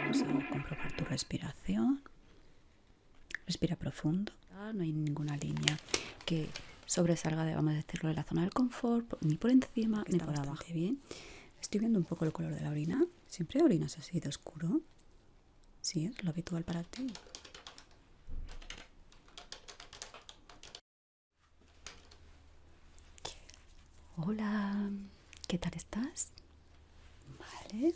vamos a comprobar tu respiración. Respira profundo. No hay ninguna línea que sobresalga de, vamos a decirlo, de la zona del confort, ni por encima ni por abajo. Bien. Estoy viendo un poco el color de la orina. ¿Siempre orinas así de oscuro? Sí, es lo habitual para ti. Hola, ¿qué tal estás? Vale.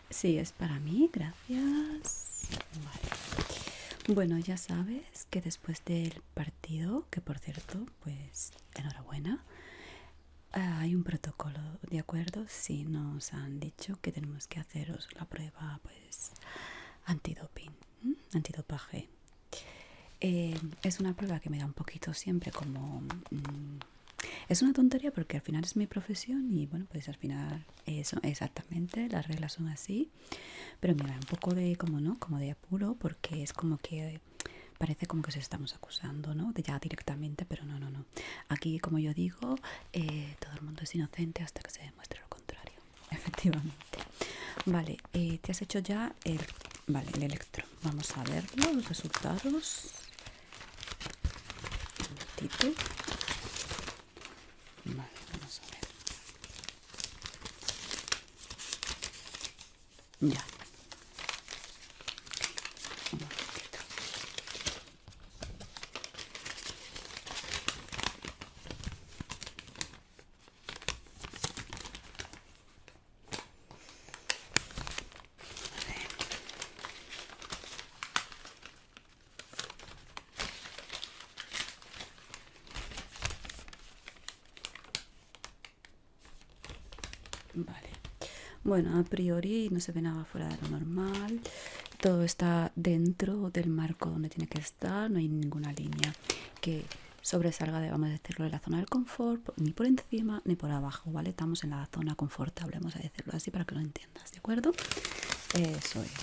Sí, es para mí, gracias. Vale. Bueno, ya sabes que después del partido, que por cierto, pues enhorabuena, hay un protocolo, ¿de acuerdo? Sí, nos han dicho que tenemos que haceros la prueba, pues, antidoping, antidopaje. Es una prueba que me da un poquito siempre como... es una tontería porque al final es mi profesión y bueno, pues al final eso, exactamente, las reglas son así. Pero me da un poco de, como no, como de apuro porque es como que parece como que se estamos acusando, ¿no? De ya directamente, pero no, no, no. Aquí, como yo digo, todo el mundo es inocente hasta que se demuestre lo contrario. Efectivamente. Vale, te has hecho ya vale, el electro. Vamos a ver los resultados. Un momentito. Vale, vamos a ver. Ya. Un momentito. Vale. Bueno, a priori no se ve nada fuera de lo normal. Todo está dentro del marco donde tiene que estar. No hay ninguna línea que sobresalga de, vamos a decirlo, de la zona del confort, ni por encima ni por abajo, ¿vale? Estamos en la zona confortable, vamos a decirlo así para que lo entiendas, ¿de acuerdo? Eso es.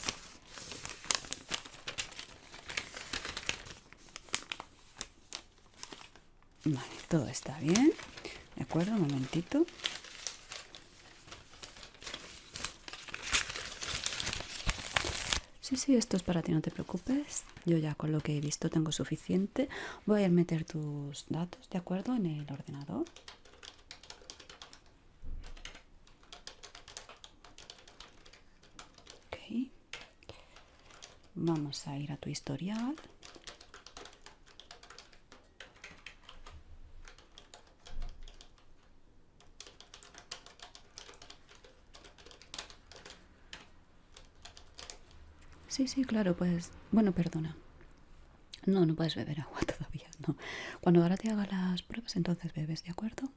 Vale, todo está bien. ¿De acuerdo? Un momentito. Sí, sí, esto es para ti, no te preocupes. Yo ya con lo que he visto tengo suficiente. Voy a meter tus datos, ¿de acuerdo? En el ordenador. Ok. Vamos a ir a tu historial. Sí, sí, claro, pues... Bueno, perdona. No, no puedes beber agua todavía, no. Cuando ahora te haga las pruebas, entonces bebes, ¿de acuerdo?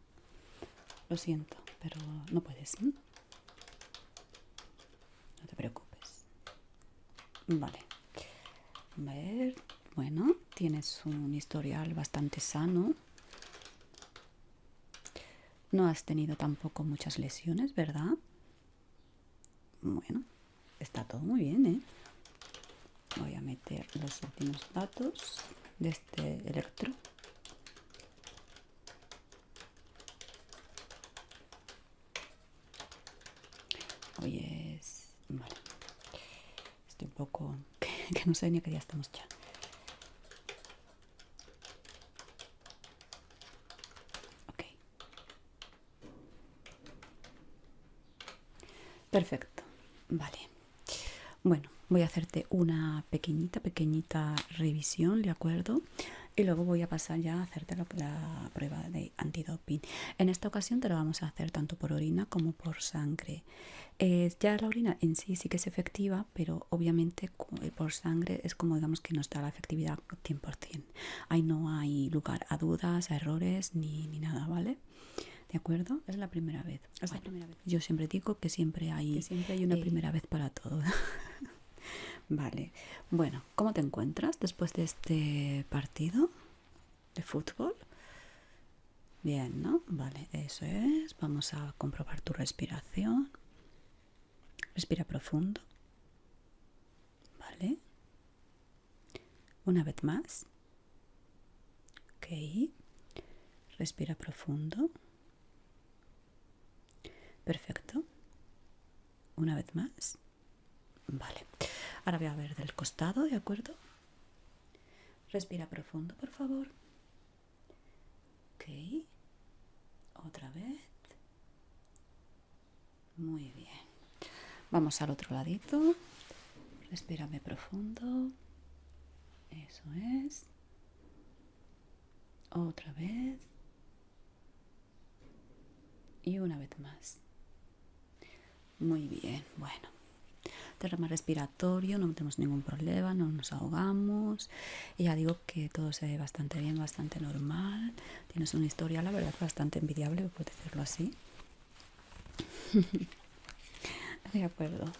Lo siento, pero no puedes. No te preocupes. Vale. A ver, bueno, tienes un historial bastante sano. No has tenido tampoco muchas lesiones, ¿verdad? Bueno, está todo muy bien, ¿eh? Voy a meter los últimos datos de este electro. Hoy es... Vale. Estoy un poco... que no sé ni a qué día estamos ya. Ok. Perfecto. Vale. Bueno, voy a hacerte una pequeñita revisión, ¿de acuerdo? Y luego voy a pasar ya a hacerte la prueba de antidoping. En esta ocasión te lo vamos a hacer tanto por orina como por sangre. Ya la orina en sí sí que es efectiva, pero obviamente por sangre es como digamos que no está la efectividad 100%. Ahí no hay lugar a dudas, a errores ni nada, ¿vale? ¿De acuerdo? Es la primera vez. Es la primera vez. Yo siempre digo que siempre hay una primera vez para todo. Vale. Bueno, ¿cómo te encuentras después de este partido de fútbol? Bien, ¿no? Vale, eso es. Vamos a comprobar tu respiración. Respira profundo. Vale. Una vez más. Ok. Respira profundo. Perfecto. Una vez más. Vale. Ahora voy a ver del costado, ¿de acuerdo? Respira profundo, por favor. Ok. Otra vez. Muy bien. Vamos al otro ladito. Respírame profundo. Eso es. Otra vez. Y una vez más. Muy bien. Bueno. Derrame respiratorio, no tenemos ningún problema, no nos ahogamos. Y ya digo que todo se ve bastante bien, bastante normal. Tienes una historia, la verdad, bastante envidiable, por decirlo así. De acuerdo.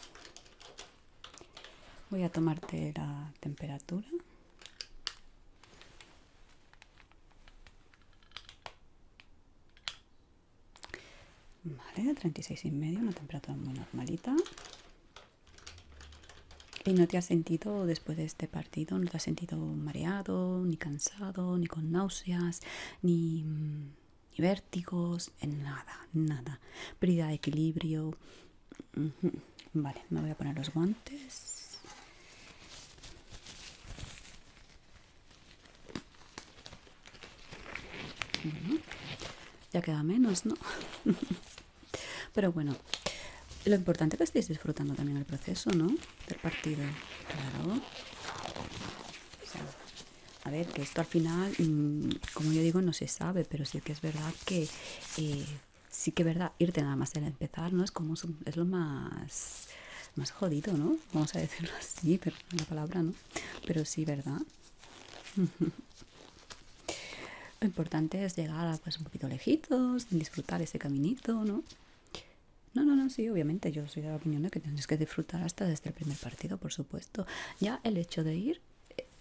Voy a tomarte la temperatura. Vale, 36,5, una temperatura muy normalita. ¿Y no te has sentido, después de este partido, no te has sentido mareado, ni cansado, ni con náuseas, ni vértigos? En nada, nada. Pérdida de equilibrio. Vale, me voy a poner los guantes. Bueno, ya queda menos, ¿no? Pero bueno, lo importante es que estéis disfrutando también el proceso, ¿no? Del partido. Claro. O sea, a ver, que esto al final, como yo digo, no se sabe, pero sí que es verdad que sí que es verdad, irte nada más al empezar, ¿no? Es como es lo más jodido, ¿no? Vamos a decirlo así, pero la palabra, ¿no? Pero sí, ¿verdad? Lo importante es llegar a, pues, un poquito lejitos, disfrutar ese caminito, ¿no? No, sí, obviamente yo soy de la opinión de que tienes que disfrutar hasta desde el primer partido, por supuesto. Ya el hecho de ir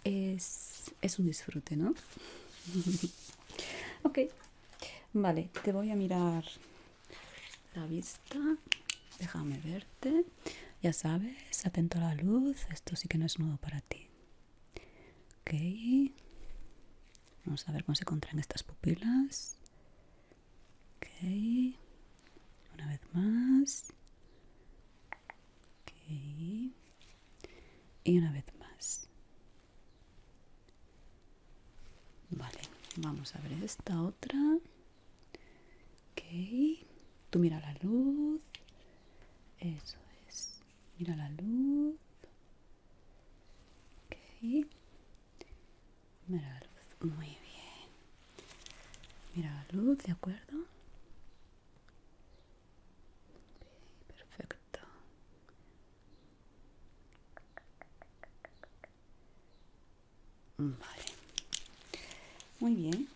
es un disfrute, ¿no? Ok, vale, te voy a mirar la vista. Déjame verte. Ya sabes, atento a la luz. Esto sí que no es nuevo para ti. Ok. Vamos a ver cómo se contraen estas pupilas. Ok. Una vez más. Ok. Y una vez más. Vale, vamos a ver esta otra. Ok. Tú mira la luz. Eso es. Mira la luz. Ok. Mira la luz. Muy bien. Mira la luz, ¿de acuerdo? Ok, perfecto. Vale. Muy bien.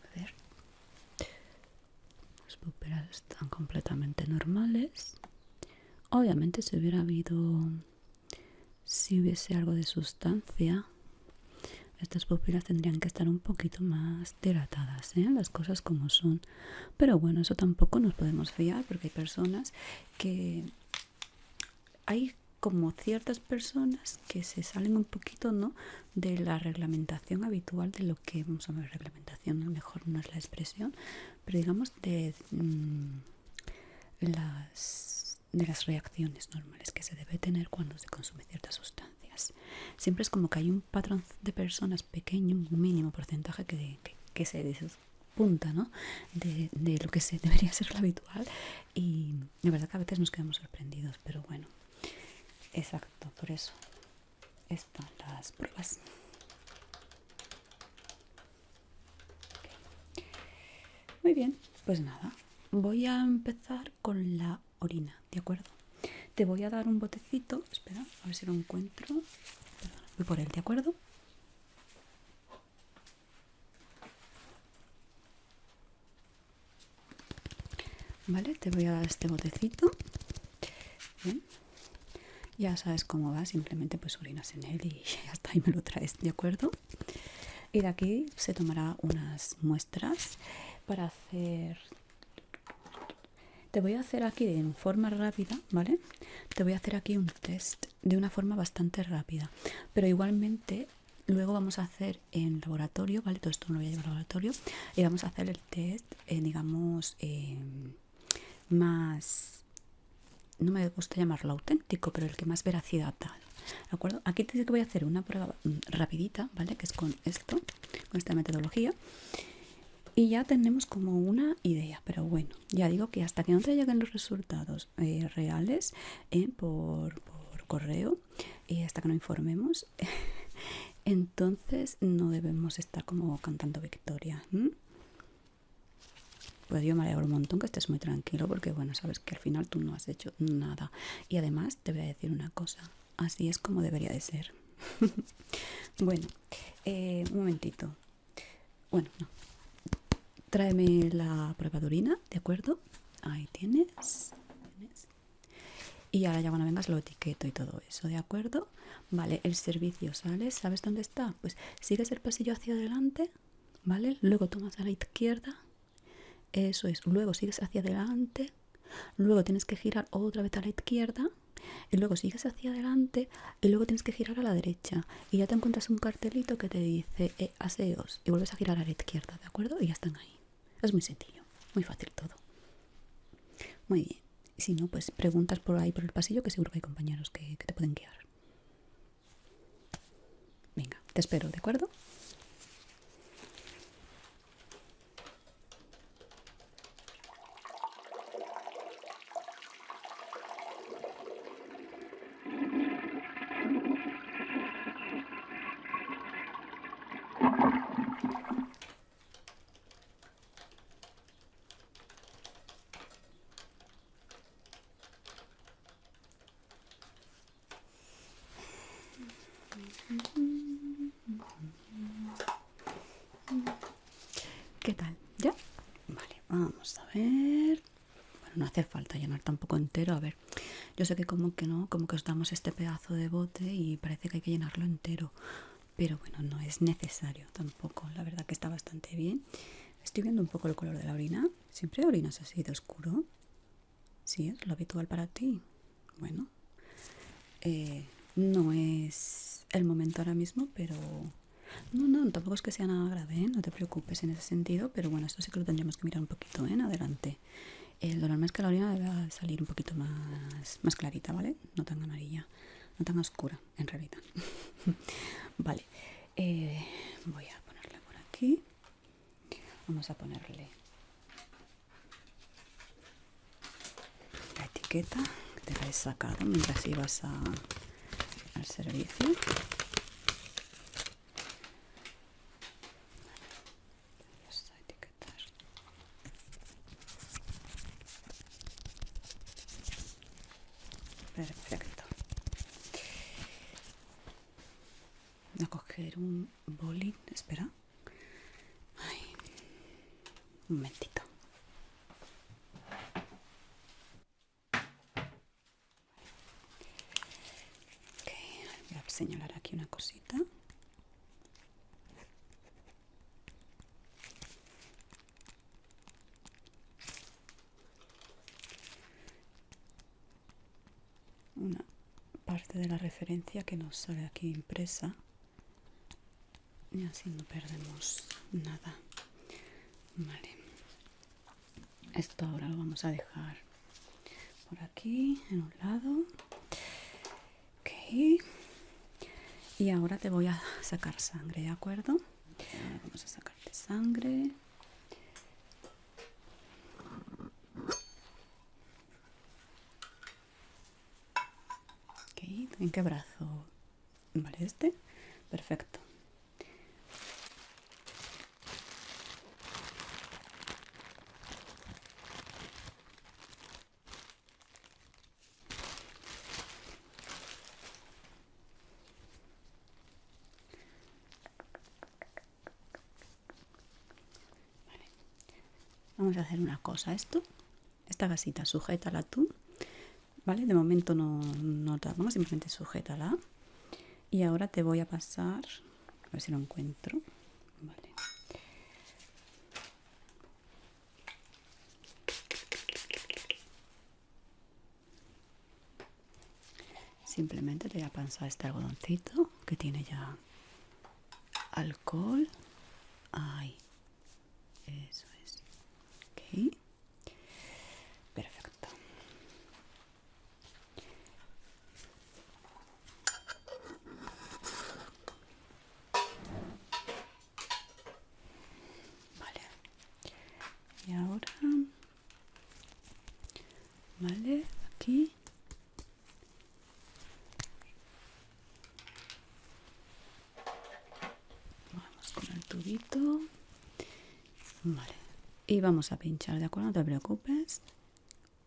A ver. Las pupilas están completamente normales. Obviamente si hubiese algo de sustancia, estas pupilas tendrían que estar un poquito más dilatadas, ¿eh? Las cosas como son. Pero bueno, eso tampoco nos podemos fiar, porque hay personas que... Hay como ciertas personas que se salen un poquito, ¿no?, de la reglamentación habitual de lo que... Vamos a ver, reglamentación a lo mejor no es la expresión, pero digamos de las reacciones normales que se debe tener cuando se consume ciertas sustancias. Siempre es como que hay un patrón de personas pequeño, un mínimo porcentaje que se despunta, ¿no?, de lo que se debería ser lo habitual, y la verdad que a veces nos quedamos sorprendidos, pero bueno, exacto, por eso están las pruebas. Okay. Muy bien, pues nada, voy a empezar con la orina, ¿de acuerdo? Te voy a dar un botecito, espera, a ver si lo encuentro. Perdón, voy por él, ¿de acuerdo? Vale, te voy a dar este botecito. Bien. Ya sabes cómo va, simplemente pues orinas en él y ya está, y me lo traes, ¿de acuerdo? Y de aquí se tomará unas muestras para hacer... Te voy a hacer aquí de forma rápida, ¿vale? Te voy a hacer aquí un test de una forma bastante rápida, pero igualmente luego vamos a hacer en laboratorio, ¿vale? Todo esto no lo voy a llevar al laboratorio y vamos a hacer el test, digamos, más, no me gusta llamarlo auténtico, pero el que más veracidad da, ¿de acuerdo? Aquí te digo que voy a hacer una prueba rapidita, ¿vale? Que es con esto, con esta metodología. Y ya tenemos como una idea, pero bueno, ya digo que hasta que no te lleguen los resultados reales por correo y hasta que no informemos, entonces no debemos estar como cantando victoria. Pues yo me alegro un montón que estés muy tranquilo porque bueno, sabes que al final tú no has hecho nada. Y además te voy a decir una cosa, así es como debería de ser. Bueno, un momentito. Bueno, no. Tráeme la prueba de orina, ¿de acuerdo? Ahí tienes. Y ahora ya cuando vengas lo etiqueto y todo eso, ¿de acuerdo? Vale, el servicio sale, ¿sabes dónde está? Pues sigues el pasillo hacia adelante, ¿vale? Luego tomas a la izquierda, eso es, luego sigues hacia adelante, luego tienes que girar otra vez a la izquierda, y luego sigues hacia adelante, y luego tienes que girar a la derecha, y ya te encuentras un cartelito que te dice aseos, y vuelves a girar a la izquierda, ¿de acuerdo? Y ya están ahí. Es muy sencillo, muy fácil todo. Muy bien. Y si no, pues preguntas por ahí por el pasillo, que seguro que hay compañeros que te pueden guiar. Venga, te espero, ¿de acuerdo? ¿Qué tal? ¿Ya? Vale, vamos a ver. Bueno, no hace falta llenar tampoco entero. A ver, yo sé que como que no, como que os damos este pedazo de bote y parece que hay que llenarlo entero. Pero bueno, no es necesario tampoco. La verdad que está bastante bien. Estoy viendo un poco el color de la orina. ¿Siempre orinas así de oscuro? ¿Sí es lo habitual para ti? Bueno, no es el momento ahora mismo, pero no, tampoco es que sea nada grave, ¿eh? No te preocupes en ese sentido, pero bueno, esto sí que lo tendríamos que mirar un poquito, ¿eh? En adelante. Lo normal es que la orina debe salir un poquito más clarita, ¿vale? No tan amarilla, no tan oscura, en realidad. Vale, voy a ponerle por aquí. Vamos a ponerle la etiqueta que te la he sacado mientras ibas al servicio. Vamos a etiquetar. Perfecto. Voy a coger un boli. Espera. Ay, un momentito. Ok, voy a señalar aquí una cosita. Una parte de la referencia que nos sale aquí impresa. Y así no perdemos nada. Vale. Esto ahora lo vamos a dejar por aquí, en un lado. Ok. Y ahora te voy a sacar sangre, ¿de acuerdo? Ahora vamos a sacarte sangre. Ok, ¿en qué brazo? Vale, este. Perfecto. Vamos a hacer una cosa. Esta gasita, sujétala tú, ¿vale? De momento no te vamos, simplemente sujétala. Y ahora te voy a pasar, a ver si lo encuentro, vale. Simplemente te voy a pasar este algodoncito que tiene ya alcohol. Ahí. Eso es. Ok. Perfecto. Vale. Y ahora, vale, aquí. Vamos con el tubito. Vale. Y vamos a pinchar, ¿de acuerdo? No te preocupes.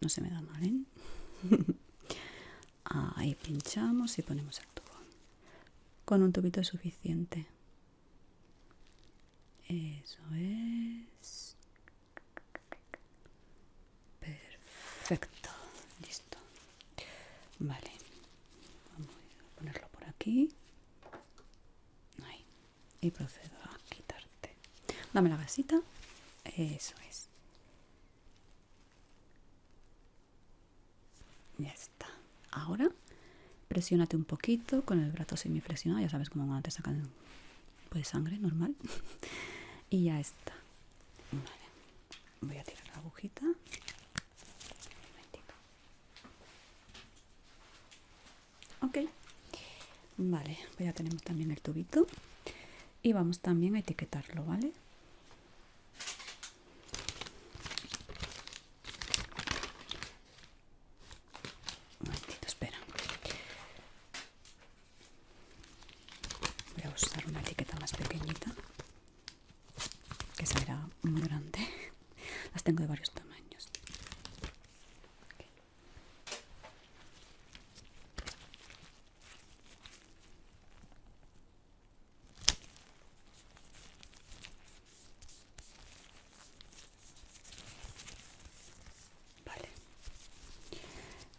No se me da mal, ¿eh? Ahí pinchamos y ponemos el tubo. Con un tubito es suficiente. Eso es. Perfecto. Listo. Vale. Vamos a ponerlo por aquí. Ahí. Y procedo a quitarte. Dame la gasita. Eso es. Ya está. Ahora presiónate un poquito con el brazo semiflexionado. Ya sabes cómo cuando te sacan pues sangre normal. Y ya está. Vale. Voy a tirar la agujita. Ok. Vale. Pues ya tenemos también el tubito. Y vamos también a etiquetarlo, ¿vale? Un momentito, espera. Voy a usar una etiqueta más pequeñita, que esa era muy grande. Las tengo de varios tamaños. Okay. Vale.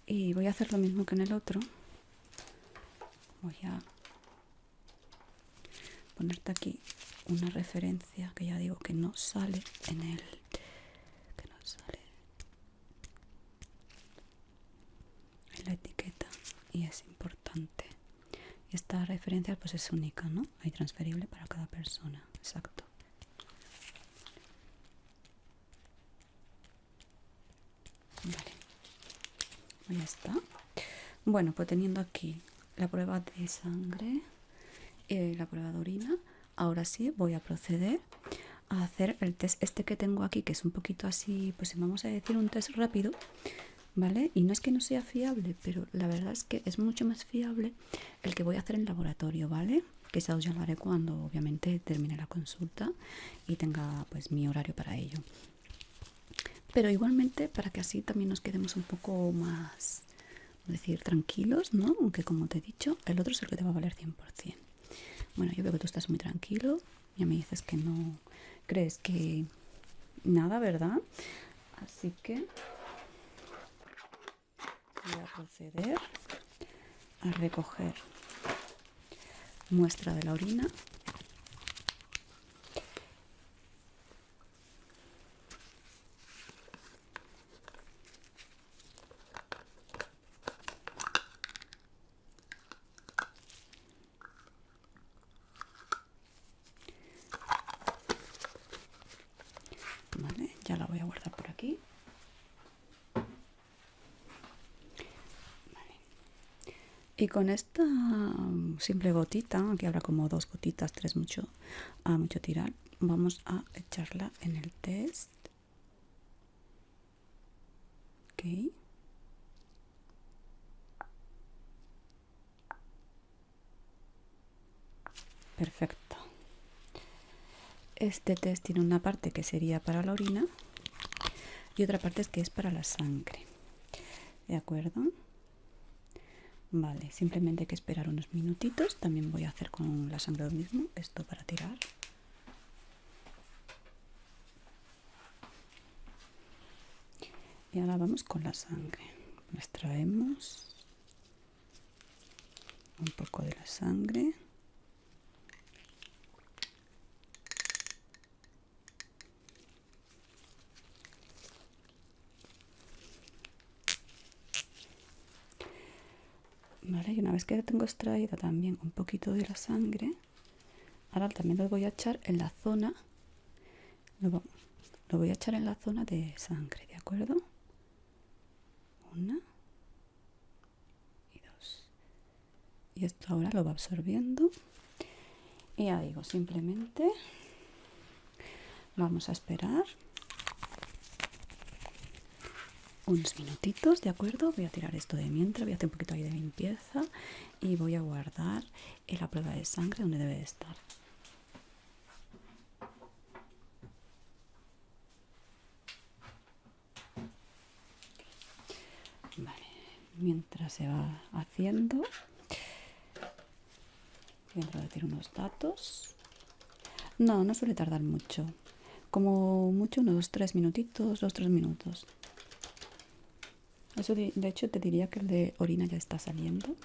Y voy a hacer lo mismo que en el otro. Voy a ponerte aquí una referencia que ya digo que no sale en el... que no sale en la etiqueta y es importante. Y esta referencia pues es única, ¿no? Hay transferible para cada persona. Exacto. Vale. Ya está. Bueno, pues teniendo aquí la prueba de sangre y la prueba de orina, ahora sí voy a proceder a hacer el test este que tengo aquí, que es un poquito así, pues vamos a decir un test rápido, ¿vale? Y no es que no sea fiable, pero la verdad es que es mucho más fiable el que voy a hacer en laboratorio, ¿vale? Que ya lo haré cuando obviamente termine la consulta y tenga pues mi horario para ello. Pero igualmente para que así también nos quedemos un poco más, es decir, tranquilos, ¿no? Aunque como te he dicho, el otro es el que te va a valer 100%. Bueno, yo veo que tú estás muy tranquilo. Ya me dices que no crees que nada, ¿verdad? Así que voy a proceder a recoger muestra de la orina. Vale, ya la voy a guardar por aquí. Vale. Y con esta simple gotita, aquí habrá como 2 gotitas, 3 mucho, a mucho tirar, vamos a echarla en el test. Ok. Perfecto. Este test tiene una parte que sería para la orina y otra parte es que es para la sangre. ¿De acuerdo? Vale, simplemente hay que esperar unos minutitos. También voy a hacer con la sangre lo mismo, esto para tirar. Y ahora vamos con la sangre. Extraemos un poco de la sangre. Vale, y una vez que tengo extraída también un poquito de la sangre, Ahora también lo voy a echar en la zona. Lo voy a echar en la zona de sangre, ¿de acuerdo? 1 y 2. Y esto ahora lo va absorbiendo. Y ya digo, simplemente vamos a esperar unos minutitos, ¿de acuerdo? Voy a tirar esto de mientras, voy a hacer un poquito ahí de limpieza y voy a guardar la prueba de sangre donde debe de estar. Vale, mientras se va haciendo, voy a introducir unos datos. No, no suele tardar mucho. Como mucho unos 3 minutitos, 2-3 minutos. Eso de hecho te diría que el de orina ya está saliendo.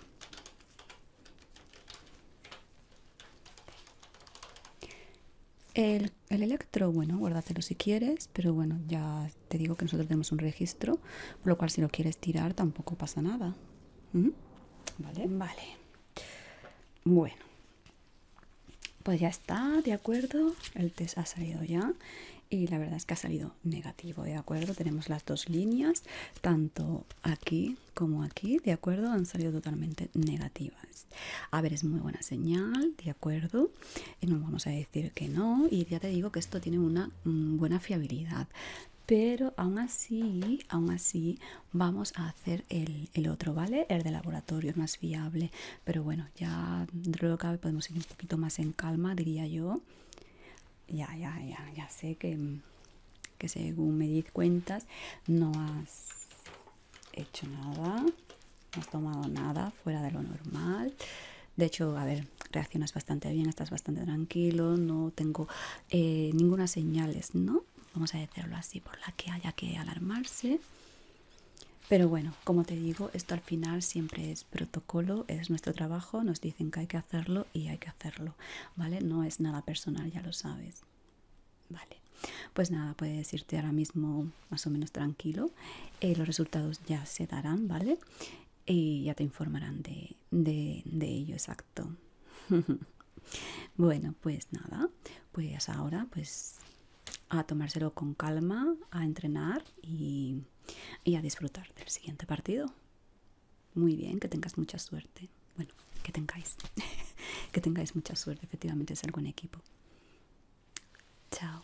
El electro, bueno, guárdatelo si quieres, pero bueno, ya te digo que nosotros tenemos un registro, por lo cual si lo quieres tirar tampoco pasa nada. Vale, vale. Bueno, pues ya está, de acuerdo, el test ha salido ya y la verdad es que ha salido negativo, de acuerdo. Tenemos las dos líneas, tanto aquí como aquí, de acuerdo, han salido totalmente negativas. A ver, es muy buena señal, de acuerdo, y no vamos a decir que no, y ya te digo que esto tiene una buena fiabilidad. Pero aún así vamos a hacer el otro, ¿vale? El de laboratorio es más fiable. Pero bueno, ya dentro de lo que cabe podemos ir un poquito más en calma, diría yo. Ya sé que según me di cuentas no has hecho nada, no has tomado nada fuera de lo normal. De hecho, a ver, reaccionas bastante bien, estás bastante tranquilo, no tengo ninguna señales, ¿no? Vamos a decirlo así, por la que haya que alarmarse. Pero bueno, como te digo, esto al final siempre es protocolo, es nuestro trabajo, nos dicen que hay que hacerlo y hay que hacerlo, ¿vale? No es nada personal, ya lo sabes. Vale, pues nada, puedes irte ahora mismo más o menos tranquilo. Los resultados ya se darán, ¿vale? Y ya te informarán de ello, exacto. Bueno, pues nada, pues ahora pues a tomárselo con calma, a entrenar y a disfrutar del siguiente partido. Muy bien, que tengas mucha suerte. Bueno, que tengáis. Que tengáis mucha suerte, efectivamente es algo en equipo. Chao.